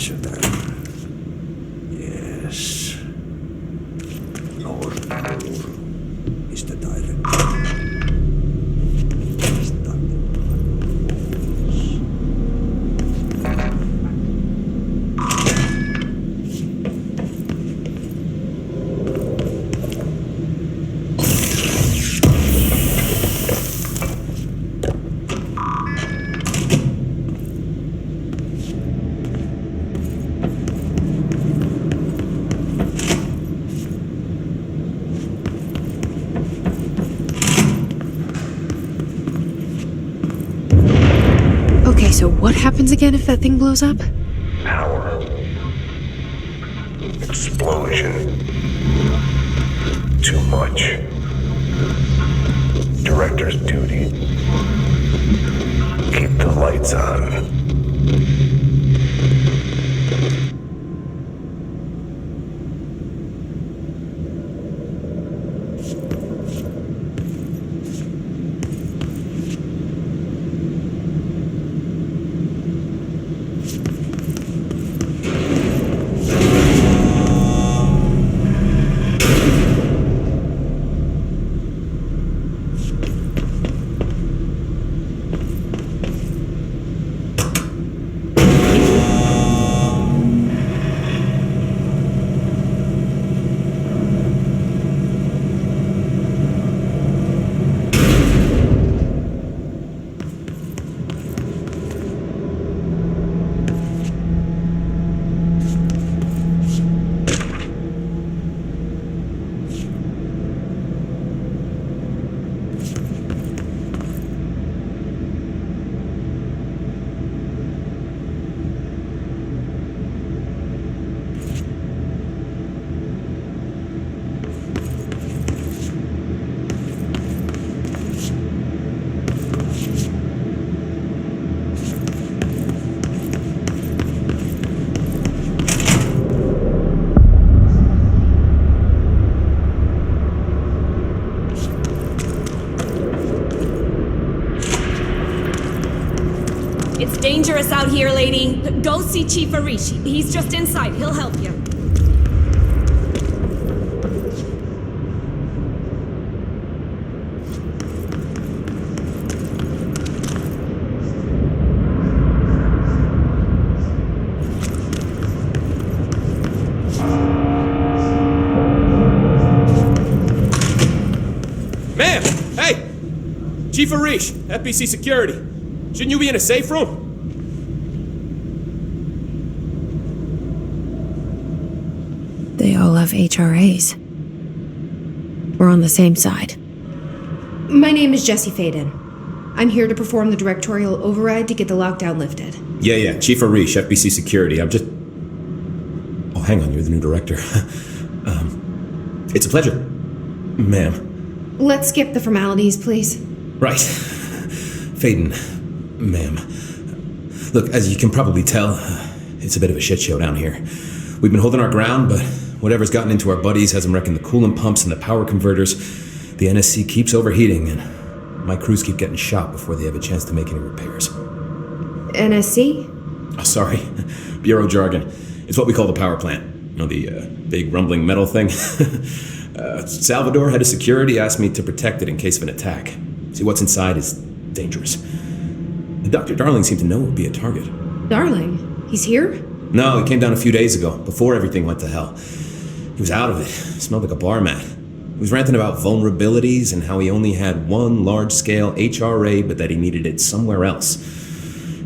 of them. Yes. North is the direction. Okay, so what happens again if that thing blows up? Power. Explosion. Too much. Director's duty. Keep the lights on. It's dangerous out here, lady. Go see Chief Arishi. He's just inside. He'll help you. Ma'am! Hey! Chief Arish, FBC Security. Shouldn't you be in a safe room? They all have HRAs. We're on the same side. My name is Jesse Faden. I'm here to perform the directorial override to get the lockdown lifted. Yeah, Chief Arish, FBC Security. I'm just... Oh, hang on, you're the new director. It's a pleasure, ma'am. Let's skip the formalities, please. Right. Faden, ma'am. Look, as you can probably tell, it's a bit of a shit show down here. We've been holding our ground, but whatever's gotten into our buddies has them wrecking the coolant pumps and the power converters. The NSC keeps overheating, and my crews keep getting shot before they have a chance to make any repairs. NSC? Oh, sorry. Bureau jargon. It's what we call the power plant. You know, the big rumbling metal thing? Salvador, head of security, asked me to protect it in case of an attack. See, what's inside is dangerous. Dr. Darling seemed to know it would be a target. Darling? He's here? No, he came down a few days ago, before everything went to hell. He was out of it. Smelled like a bar mat. He was ranting about vulnerabilities and how he only had one large-scale HRA, but that he needed it somewhere else.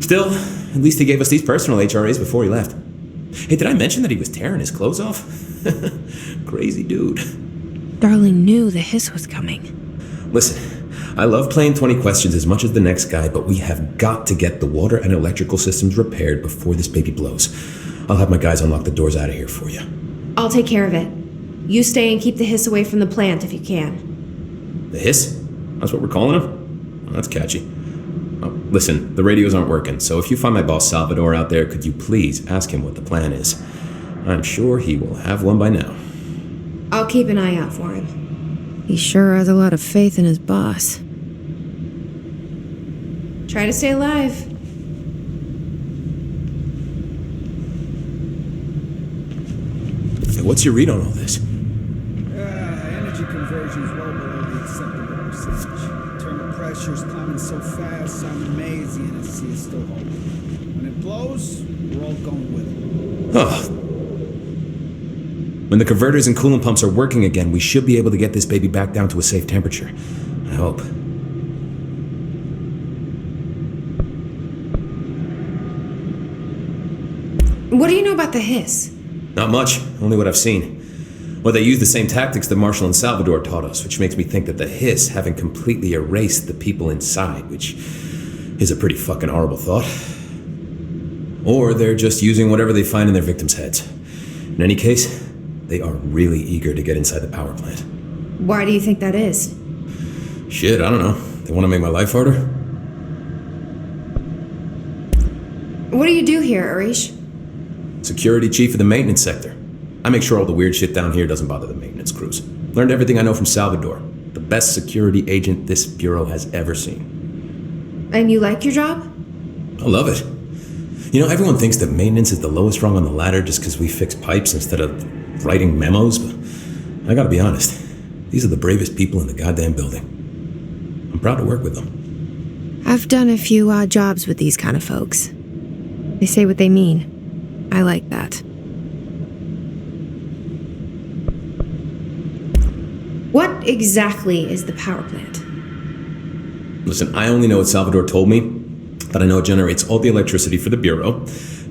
Still, at least he gave us these personal HRAs before he left. Hey, did I mention that he was tearing his clothes off? Crazy dude. Darling knew the hiss was coming. Listen, I love playing 20 questions as much as the next guy, but we have got to get the water and electrical systems repaired before this baby blows. I'll have my guys unlock the doors out of here for you. I'll take care of it. You stay and keep the hiss away from the plant if you can. The hiss? That's what we're calling him? Oh, that's catchy. Oh, listen, the radios aren't working, so if you find my boss Salvador out there, could you please ask him what the plan is? I'm sure he will have one by now. I'll keep an eye out for him. He sure has a lot of faith in his boss. Try to stay alive. What's your read on all this? Energy conversion is well below the acceptable percentage. Internal pressures climbing so fast, sounding mazy, and the sea is still holding. When it blows, we're all going with it. Oh. When the converters and coolant pumps are working again, we should be able to get this baby back down to a safe temperature. I hope. What do you know about the hiss? Not much, only what I've seen. Well, they use the same tactics that Marshall and Salvador taught us, which makes me think that the hiss haven't completely erased the people inside, which is a pretty fucking horrible thought. Or they're just using whatever they find in their victims' heads. In any case, they are really eager to get inside the power plant. Why do you think that is? Shit, I don't know. They want to make my life harder? What do you do here, Arish? Security chief of the maintenance sector. I make sure all the weird shit down here doesn't bother the maintenance crews. Learned everything I know from Salvador. The best security agent this bureau has ever seen. And you like your job? I love it. You know, everyone thinks that maintenance is the lowest rung on the ladder just because we fix pipes instead of writing memos, but I gotta be honest. These are the bravest people in the goddamn building. I'm proud to work with them. I've done a few odd jobs with these kind of folks. They say what they mean. I like that. What exactly is the power plant? Listen, I only know what Salvador told me, but I know it generates all the electricity for the bureau,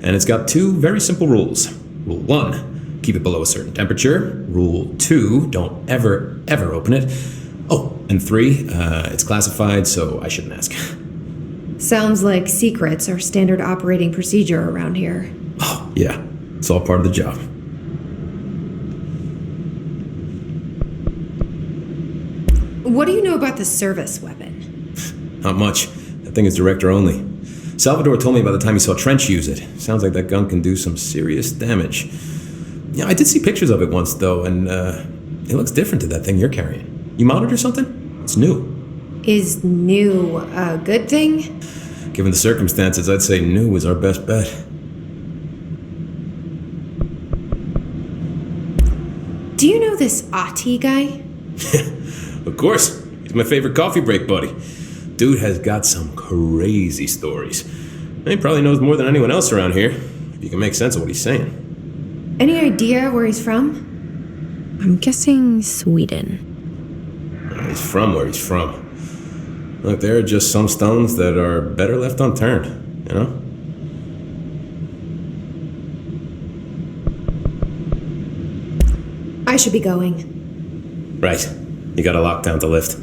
and it's got two very simple rules. Rule 1, keep it below a certain temperature. Rule 2, don't ever open it. Oh, and 3, it's classified, so I shouldn't ask. Sounds like secrets are standard operating procedure around here. Oh, yeah, it's all part of the job. What do you know about the service weapon? Not much. That thing is director only. Salvador told me by the time he saw Trench use it. Sounds like that gun can do some serious damage. Yeah, I did see pictures of it once, though, and it looks different to that thing you're carrying. You mounted or something? It's new. Is new a good thing? Given the circumstances, I'd say new is our best bet. Do you know this Ati guy? Of course. He's my favorite coffee break buddy. Dude has got some crazy stories. He probably knows more than anyone else around here, if you can make sense of what he's saying. Any idea where he's from? I'm guessing Sweden. He's from where he's from. Look, there are just some stones that are better left unturned, you know? I should be going. Right. You got a lockdown to lift.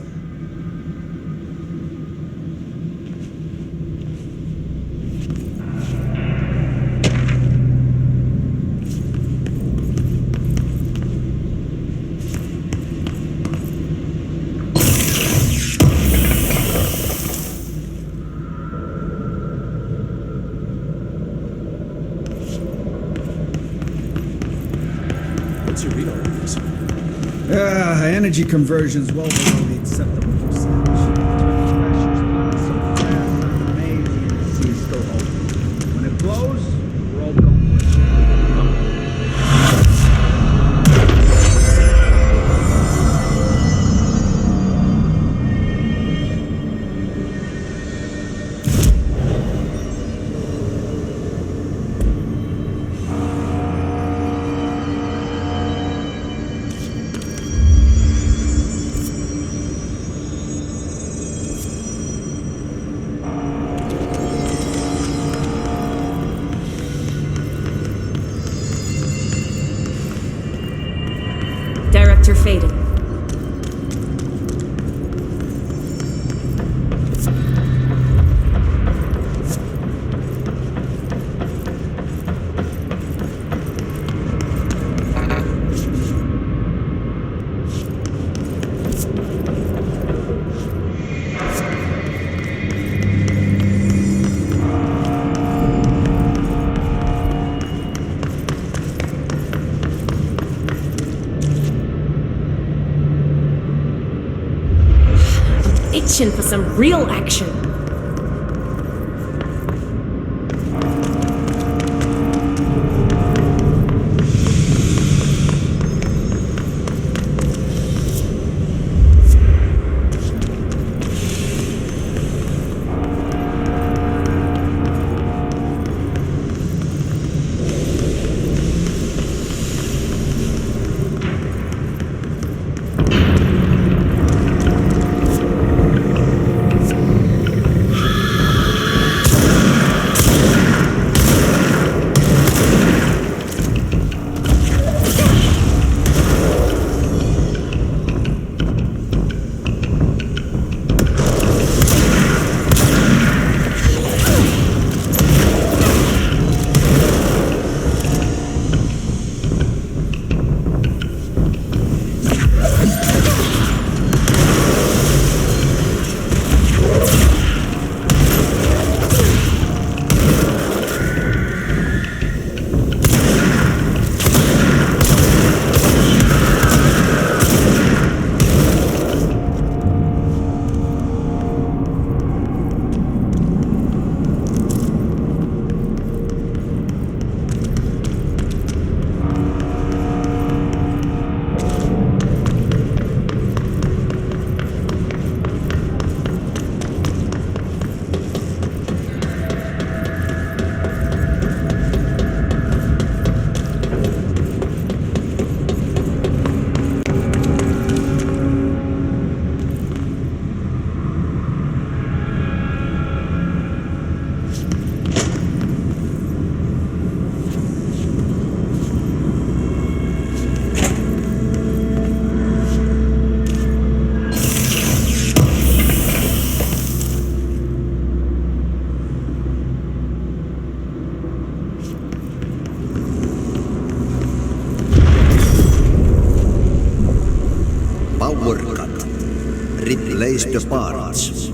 What's your read on this? Energy conversion is well below the acceptable percentage. Internal pressures climbing so fast, sounding mazy, and the sea is still holding. When it blows, we're all going with it. Director Faden. Itching for some real action. replace the parts.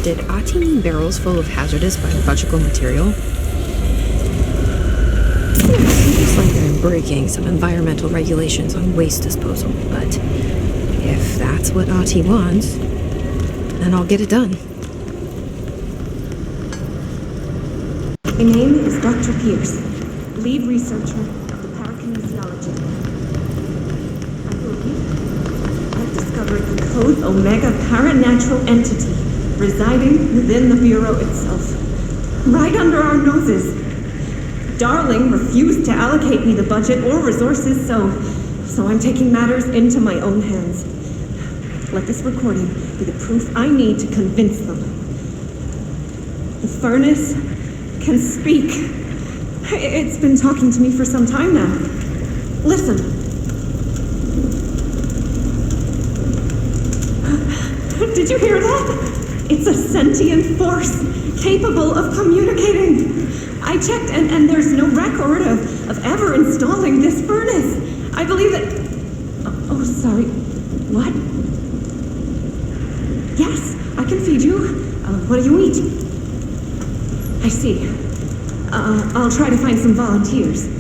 Did Ati mean barrels full of hazardous biological material? Seems like I'm breaking some environmental regulations on waste disposal, but if that's what Ati wants, then I'll get it done. My name is Dr. Pierce, lead researcher of the parakinesiology. I believe I've discovered the Code Omega paranatural entity residing within the Bureau itself, right under our noses. Darling refused to allocate me the budget or resources, so I'm taking matters into my own hands. Let this recording be the proof I need to convince them. The furnace can speak. It's been talking to me for some time now. Listen. Did you hear that? It's a sentient force capable of communicating. I checked and there's no record of ever installing this furnace. I believe that... Oh, sorry. What? Yes, I can feed you. What do you eat? I see. I'll try to find some volunteers.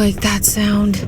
like that sound.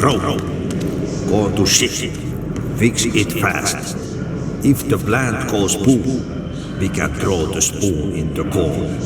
Bro, go to shit. Fix it fast. If the plant goes boom, we can throw the spoon in the coal.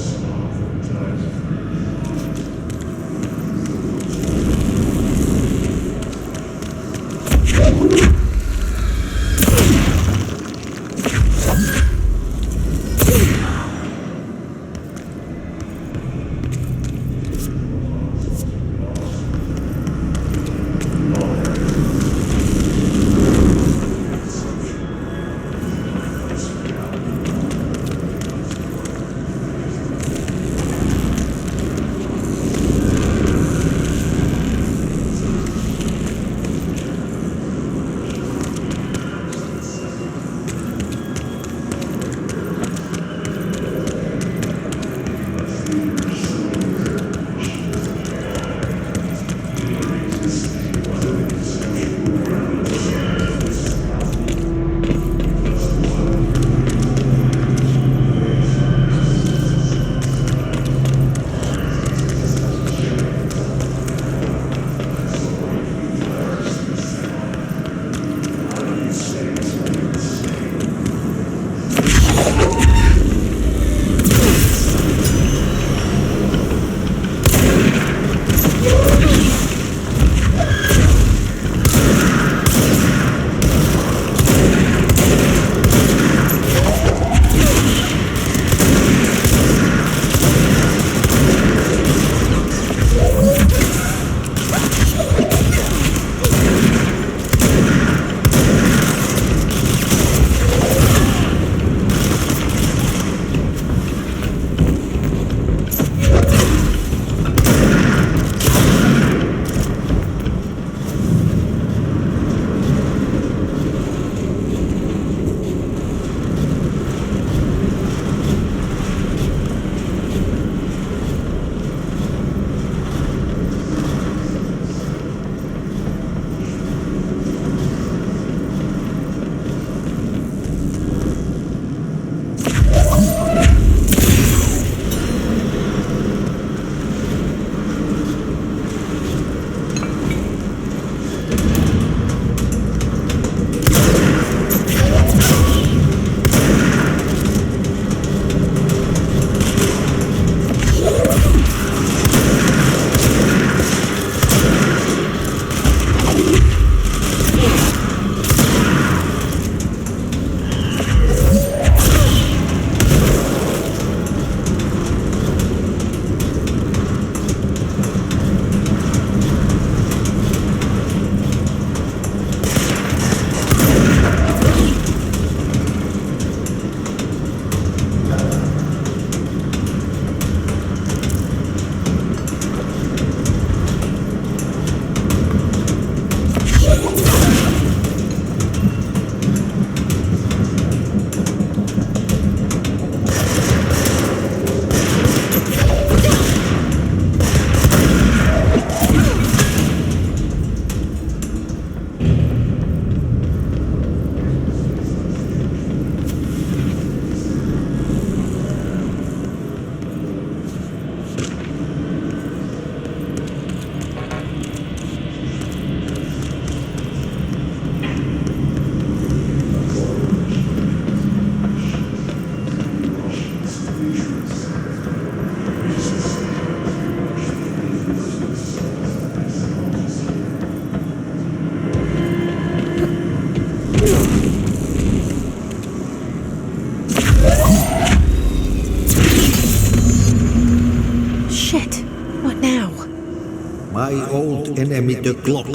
enemy clock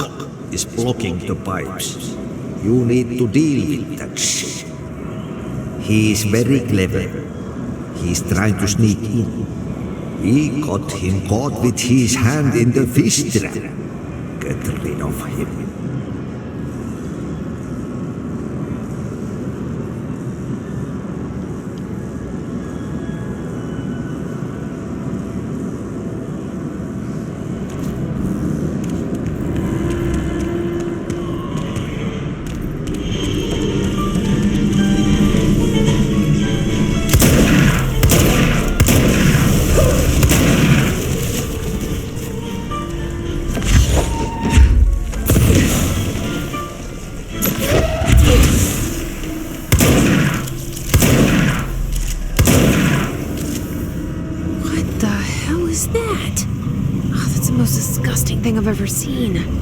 is blocking the pipes. You need to deal with that shit. He is very clever. He's trying to sneak in. We got him caught with his hand in the fish trap. Get rid of him. Thing I've ever seen.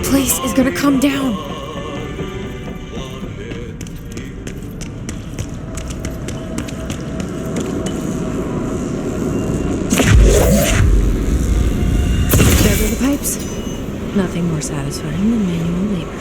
place is gonna come down. There go the pipes. Nothing more satisfying than manual labor.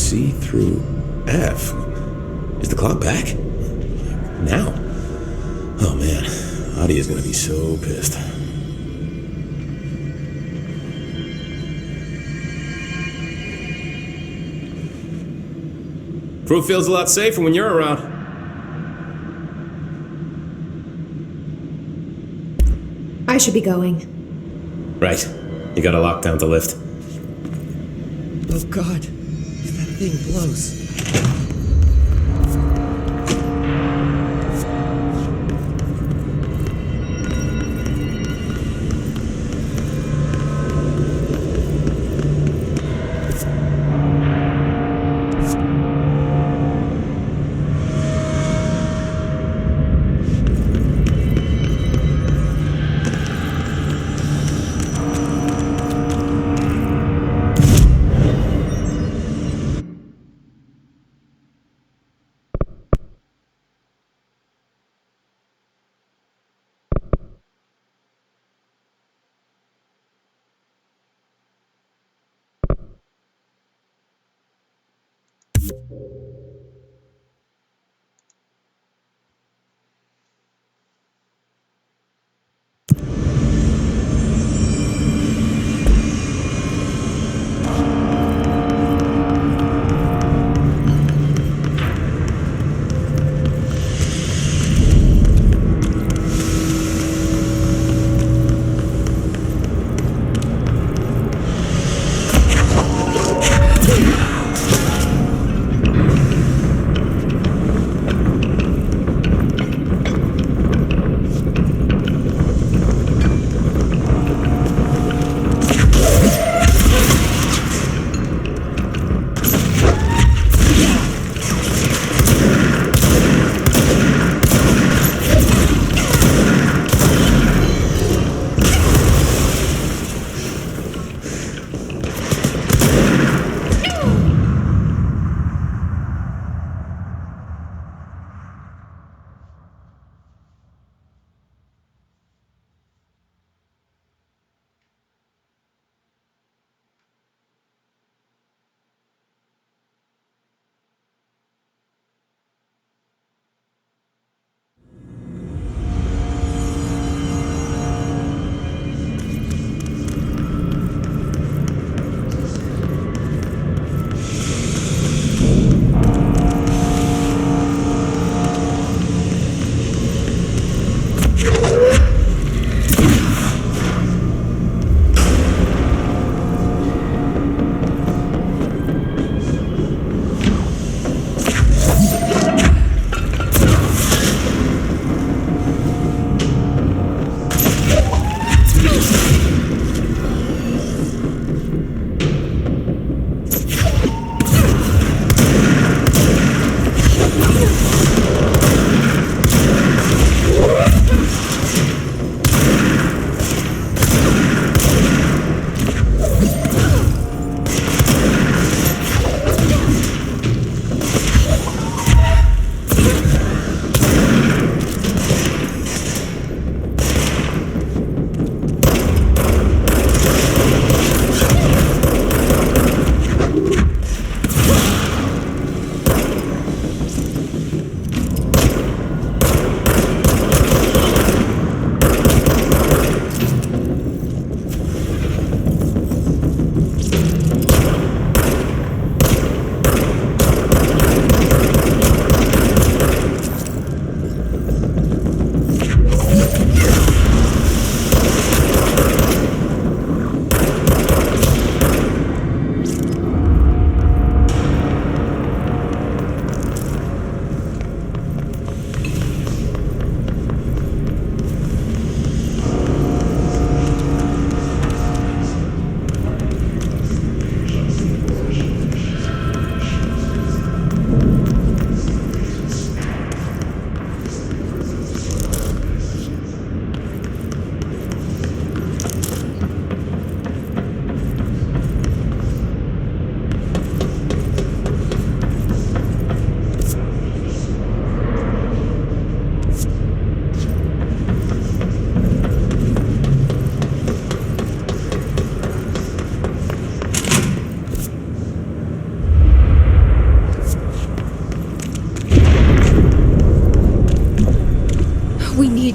C through F. Is the clock back? Now? Oh man, Adi is gonna be so pissed. Crew feels a lot safer when you're around. I should be going. Right. You gotta lock down the lift. Oh god, that thing blows.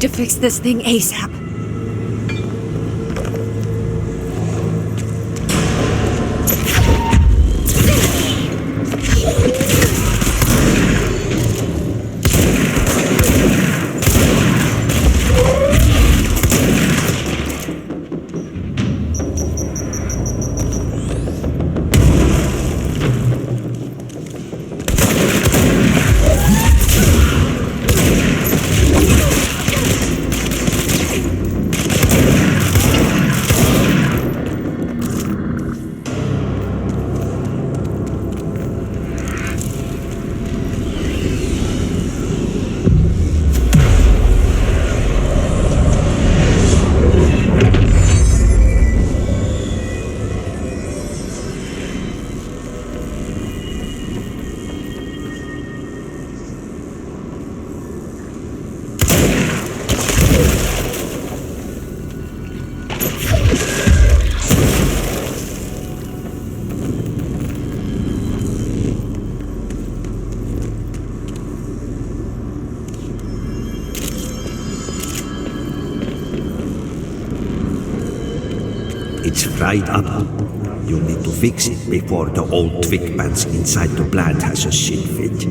to fix this thing ASAP. It's fried up. You need to fix it before the old twig pants inside the plant has a shit fit.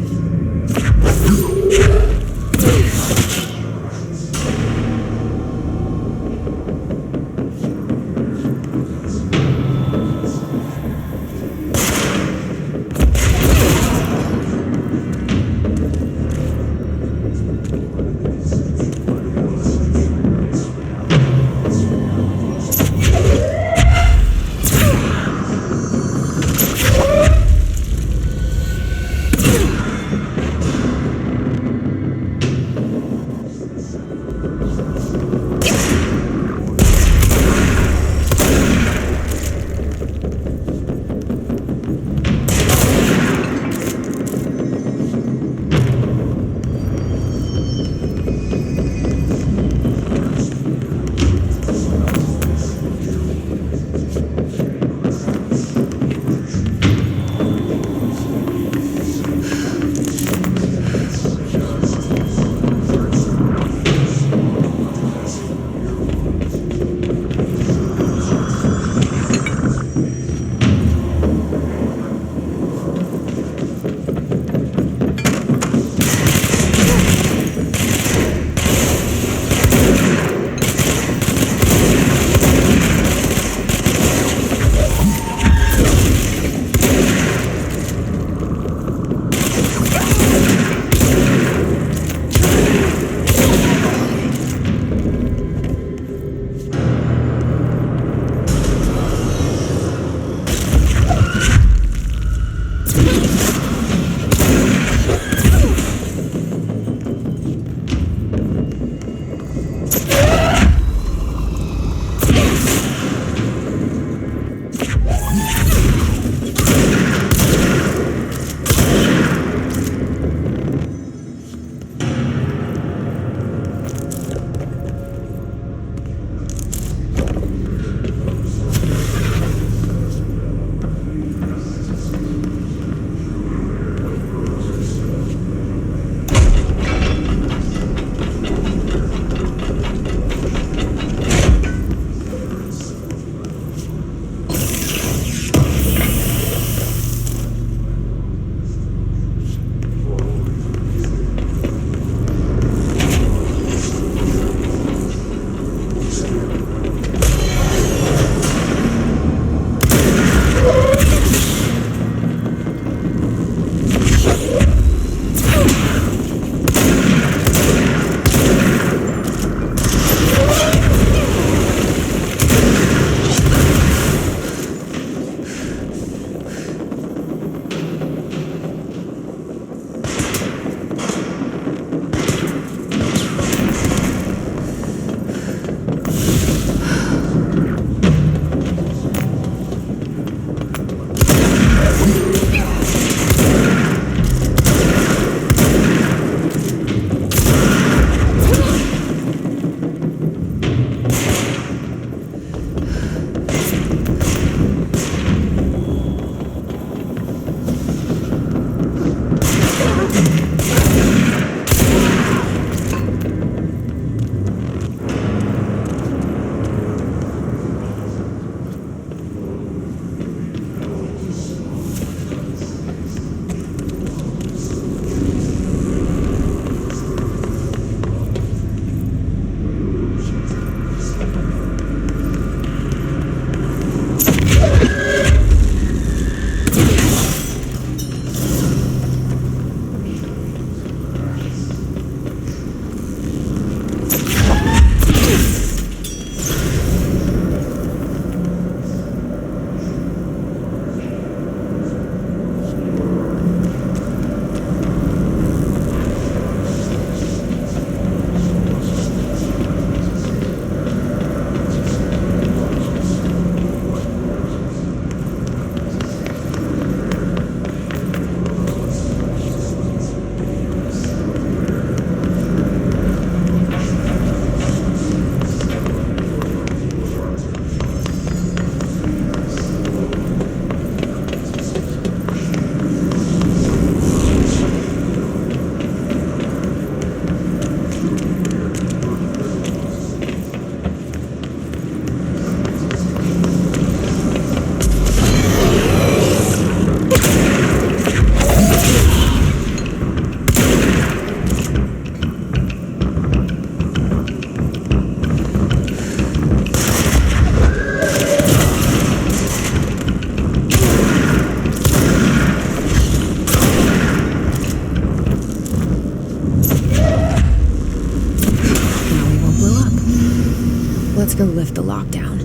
He'll lift the lockdown.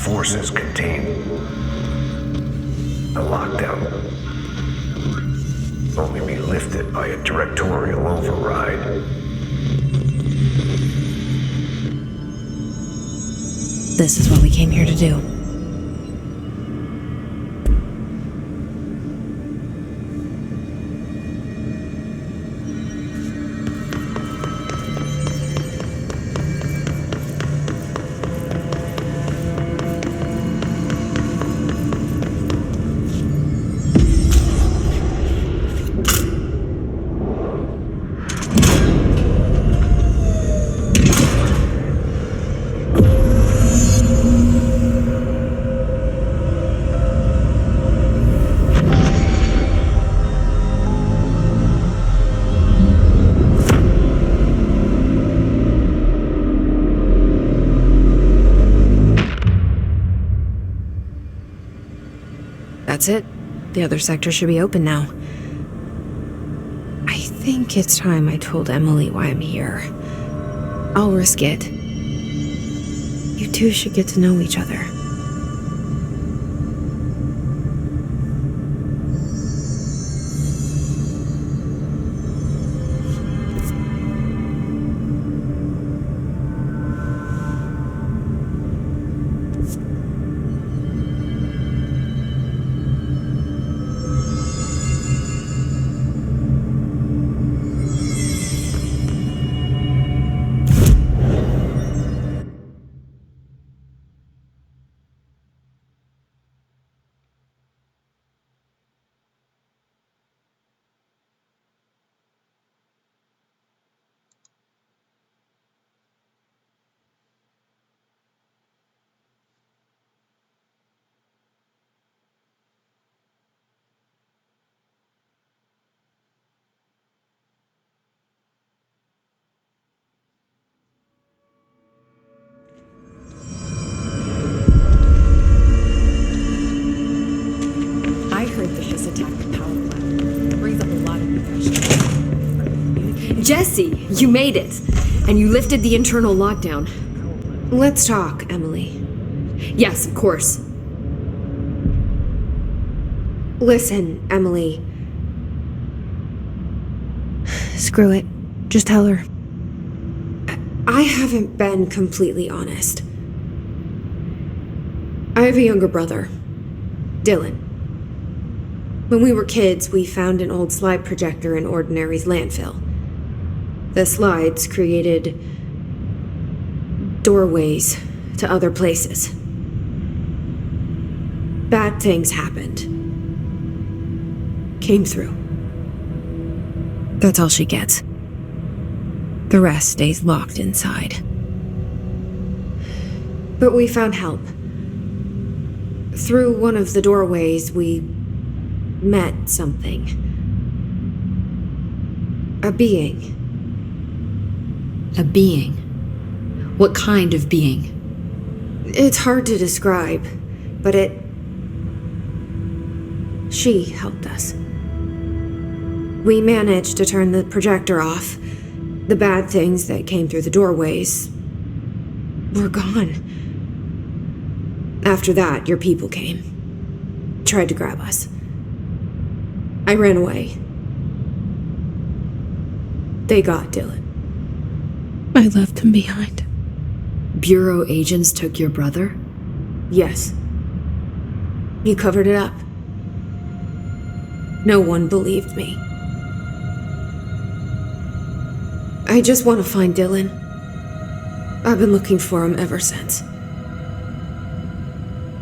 Forces contain a lockdown. Only be lifted by a directorial override. This is what we came here to do. That's it. The other sector should be open now. I think it's time I told Emily why I'm here. I'll risk it. You two should get to know each other. Jesse, you made it. And you lifted the internal lockdown. Let's talk, Emily. Yes, of course. Listen, Emily. Screw it. Just tell her. I haven't been completely honest. I have a younger brother, Dylan. When we were kids, we found an old slide projector in Ordinary's landfill. The slides created doorways to other places. Bad things happened. came through. That's all she gets. The rest stays locked inside. But we found help. Through one of the doorways, we met something. A being. A being? What kind of being? It's hard to describe, but she helped us. We managed to turn the projector off. The bad things that came through the doorways were gone. After that, your people came. Tried to grab us. I ran away. They got Dylan. I left him behind. Bureau agents took your brother? Yes. He covered it up. No one believed me. I just want to find Dylan. I've been looking for him ever since.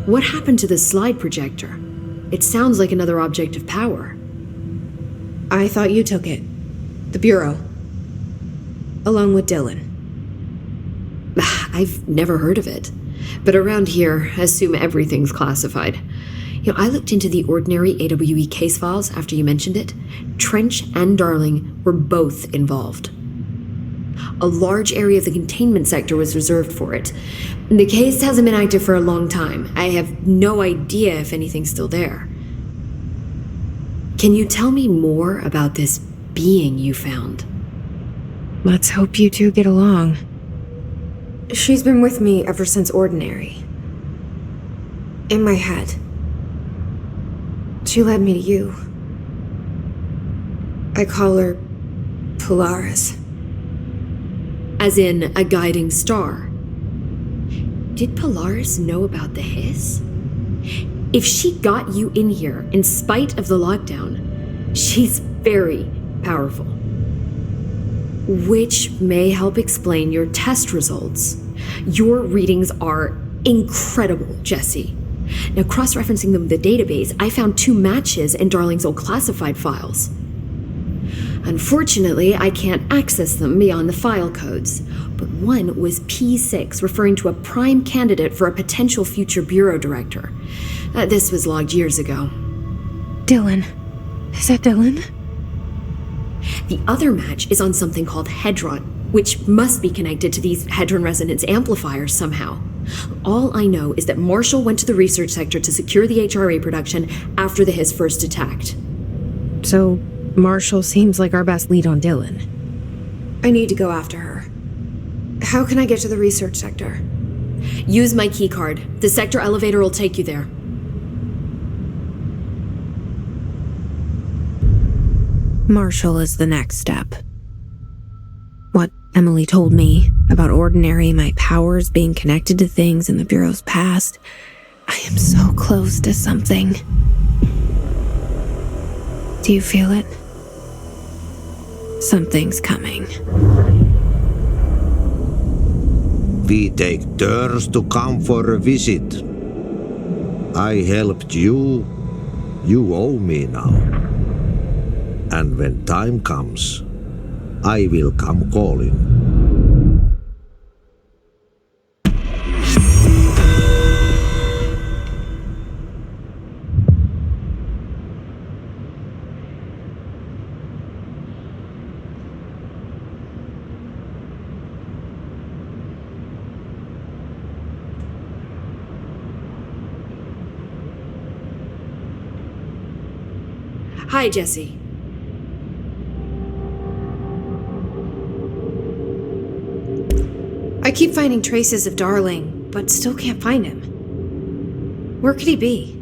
What happened to the slide projector? It sounds like another object of power. I thought you took it. The Bureau. Along with Dylan. I've never heard of it. But around here, I assume everything's classified. I looked into the ordinary AWE case files after you mentioned it. Trench and Darling were both involved. A large area of the containment sector was reserved for it. The case hasn't been active for a long time. I have no idea if anything's still there. Can you tell me more about this being you found? Let's hope you two get along. She's been with me ever since Ordinary. In my head. She led me to you. I call her Polaris. As in a guiding star. Did Polaris know about the hiss? If she got you in here in spite of the lockdown, she's very powerful. Which may help explain your test results. Your readings are incredible, Jesse. Now, cross-referencing them with the database, I found 2 matches in Darling's old classified files. Unfortunately, I can't access them beyond the file codes, but one was P6, referring to a prime candidate for a potential future bureau director. This was logged years ago. Dylan. Is that Dylan? The other match is on something called Hedron, which must be connected to these Hedron resonance amplifiers somehow. All I know is that Marshall went to the research sector to secure the HRA production after the hiss first attacked. So, Marshall seems like our best lead on Dylan. I need to go after her. How can I get to the research sector? Use my keycard. The sector elevator will take you there. Marshall is the next step. What Emily told me about Ordinary, my powers being connected to things in the Bureau's past. I am so close to something. Do you feel it? Something's coming. We take turns to come for a visit. I helped you. You owe me now. And when time comes, I will come calling. Hi, Jesse. I keep finding traces of Darling, but still can't find him. Where could he be?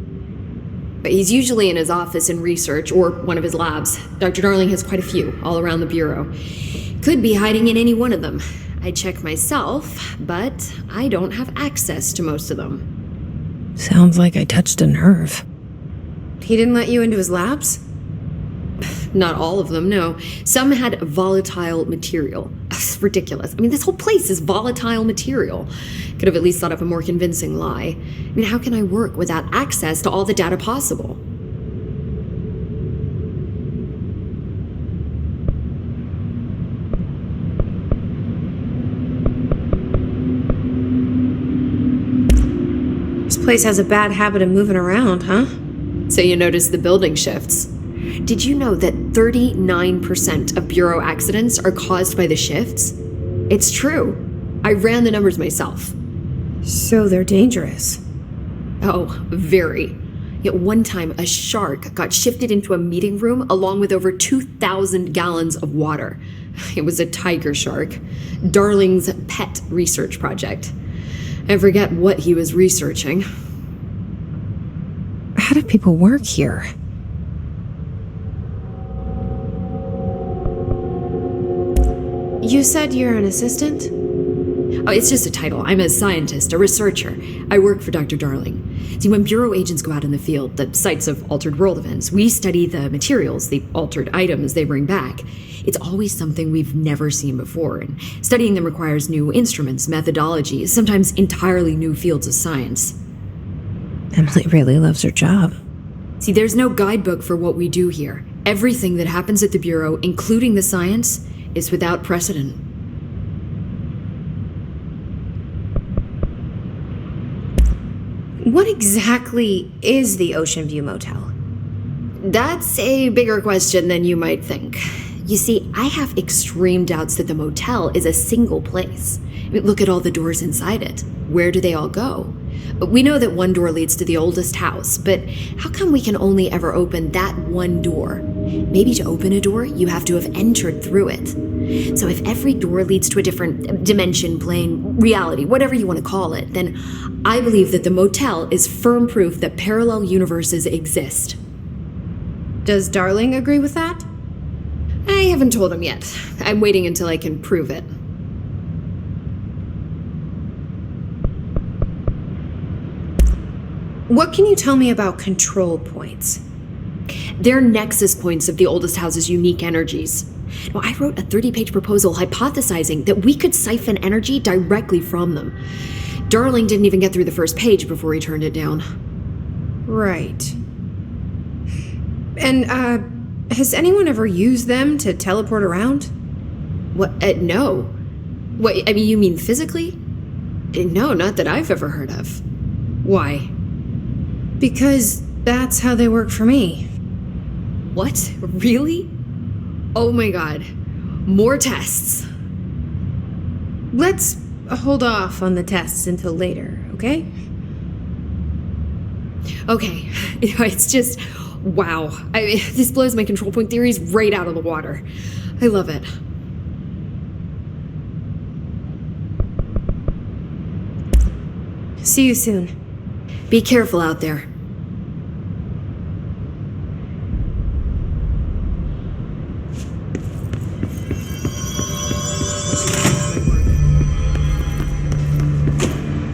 But he's usually in his office in research or one of his labs. Dr. Darling has quite a few all around the Bureau. Could be hiding in any one of them. I check myself, but I don't have access to most of them. Sounds like I touched a nerve. He didn't let you into his labs? Not all of them, no. Some had volatile material. It's ridiculous. I mean, this whole place is volatile material. Could have at least thought up a more convincing lie. I mean, how can I work without access to all the data possible? place has a bad habit of moving around, huh? So you noticed the building shifts. Did you know that 39% of Bureau accidents are caused by the shifts? It's true. I ran the numbers myself. So they're dangerous. Oh, very. Yet one time, a shark got shifted into a meeting room along with over 2,000 gallons of water. It was a tiger shark. Darling's pet research project. I forget what he was researching. How do people work here? You said you're an assistant? Oh, it's just a title. I'm a scientist, a researcher. I work for Dr. Darling. See, when Bureau agents go out in the field, the sites of altered world events, we study the materials, the altered items they bring back. It's always something we've never seen before, and studying them requires new instruments, methodologies, sometimes entirely new fields of science. Emily really loves her job. See, there's no guidebook for what we do here. Everything that happens at the Bureau, including the science, is without precedent. What exactly is the Ocean View Motel? That's a bigger question than you might think. You see, I have extreme doubts that the motel is a single place. I mean, look at all the doors inside it. Where do they all go? We know that one door leads to the oldest house, but how come we can only ever open that one door? Maybe to open a door, you have to have entered through it. So if every door leads to a different dimension, plane, reality, whatever you want to call it, then I believe that the motel is firm proof that parallel universes exist. Does Darling agree with that? I haven't told him yet. I'm waiting until I can prove it. What can you tell me about control points? They're nexus points of the oldest house's unique energies. Now, I wrote a 30-page proposal hypothesizing that we could siphon energy directly from them. Darling didn't even get through the first page before he turned it down. Right. And, has anyone ever used them to teleport around? What? No. What, I mean, you mean physically? No, not that I've ever heard of. Why? Because that's how they work for me. What? Really? Oh my god. More tests. Let's hold off on the tests until later, okay? Okay. It's just, wow. This blows my control point theories right out of the water. I love it. See you soon. Be careful out there.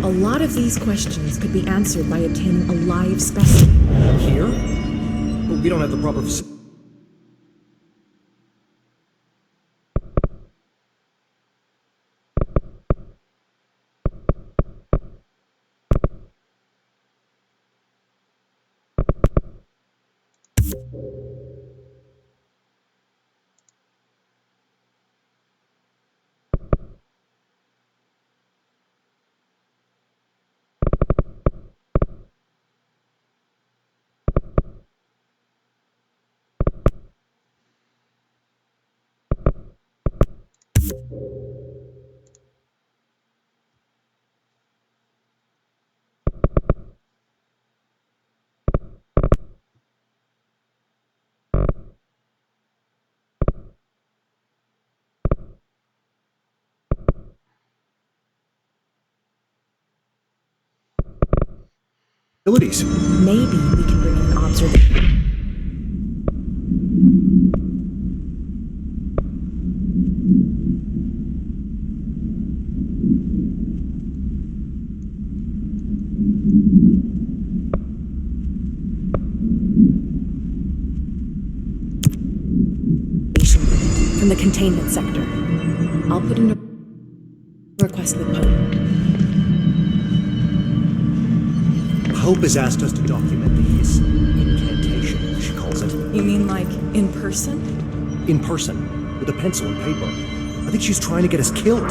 A lot of these questions could be answered by obtaining a live specimen. Here? But we don't have the proper facility. Maybe we can bring in an observation. From the containment sector. I'll put in a request with Poe. Hope has asked us to document the Hiss incantation, she calls it. You mean like in person? In person, with a pencil and paper. I think she's trying to get us killed.